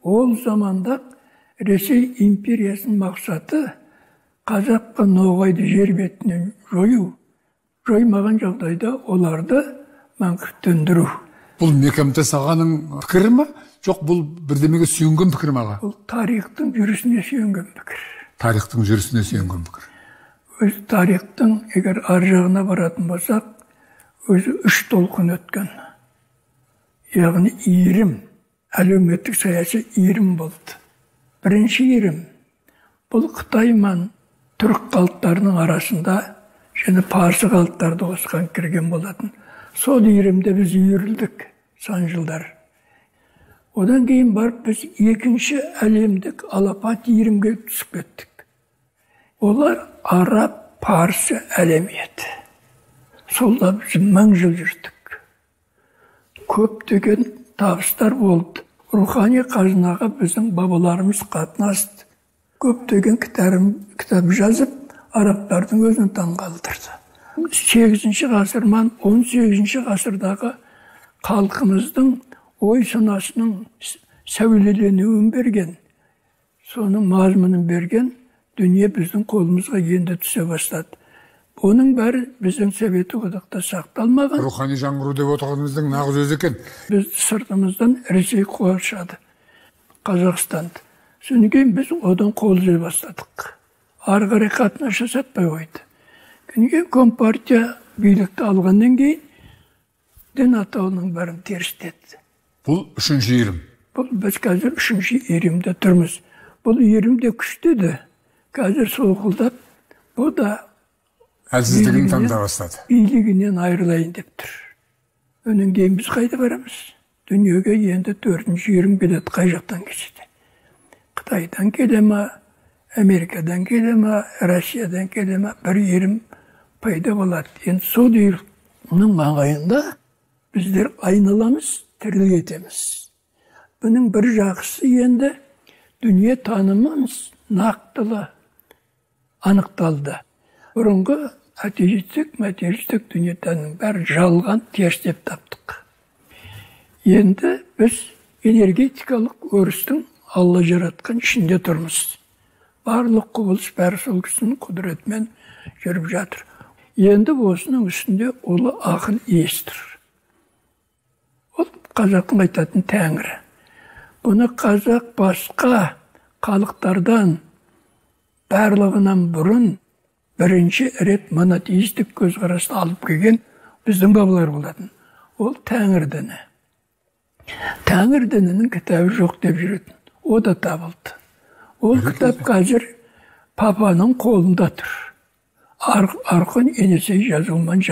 Ол заманда Ресей империясының мақсаты қазаққа ноғайды жер бетінен жою, жоймаған жағдайда оларды мәңгүрттендіру. Бұл Мекемтес ағаның пікірі ме? Жоқ, бұл бірдемеге сүйенген пікір ме аға? Бұл тарихтың жүрісіне сүйенген пікір. Тарихтың жүрісіне сүйенген пікір. Өз тарихтың, егер ар жағына баратын болсақ, өзі 3 толқын өткен. Яғни иірім, әлеуметтік саяси иірім болды. Бірінші иірім, бұл Қытайман түрік халықтарының арасында және парсы халықтарды қосқан кірген болатын. Сол иірімде біз үйірілдік сан жылдар. Одан кейін барып біз екінші әлемдік алапат иірімге түсіп кеттік. Олар араб парсы әлемиеті. Солда біз 1000 жыл жүрдік. Көптеген табыстар болды. Рухани қазынаға біздің бабаларымыз қатынасты. Көптеген кітап жазып, арабтардың өзін таңғалдырды. 8-ші ғасырдан 18-ші ғасырдағы халқымыздың ой санасының сәулеленуін берген, соның мазмұнын берген дүние біздің қолымызға енді түсе бастады. Оның бәрі біздің Совет одақта сақталмаған. Рухани жаңғыру деп отырғанымыздың нағыз өзі екен. Біз сыртымыздан Ресей қоршады, Қазақстанды. Содан кейін біз одан қол үзе бастадық. Ары қарай қатынас жасатпай қойды. Кейін Компартия билікті алғаннан кейін дін атауының бәрін терістеді. Бұл 3-ші иірім. Бұл біз қазір 3-ші иірімде тұрмыз. Бұл иірім де күшті де. Қазір солқылдап, бұл да әлсіздігін таныта бастады. Билігінен айырылайын деп тұр. Өнен кейін біз қайда барамыз? Дүниеге енді 4-ші иірім келеді, қай жақтан келеді? Қытайдан келе ма, Америкадан келе ма, Россиядан келе ма, бір иірім пайда болады. Енді сол иірімнің маңайында біздер айналамыз, тірлік етеміз. Бұның бір жақсы енді дүние танымымыз нақтылы анықталды. Бұрынғы атеистік, материалистік дүниетанның бәрі жалған, теріс деп таптық. Енді біз энергетикалық өрістің Алла жаратқан ішінде тұрмыз. Барлық құбылыс бәрі сол кісінің құдіретімен жүріп жатыр. Енді осының үстінде ұлы ақыл иесідір. Ол қазақтың айтатын тәңірі. Бұны қазақ басқа халықтардан барлығынан бұрын бірінші рет монотеистік көзқарасты алып келген біздің бабалар болатын. Ол Тәңір діні. Тәңір дінінің кітабы жоқ деп жүретін. О да табылды. Ол кітап қазір папаның қолында тұр. Арқын Енесей жазылған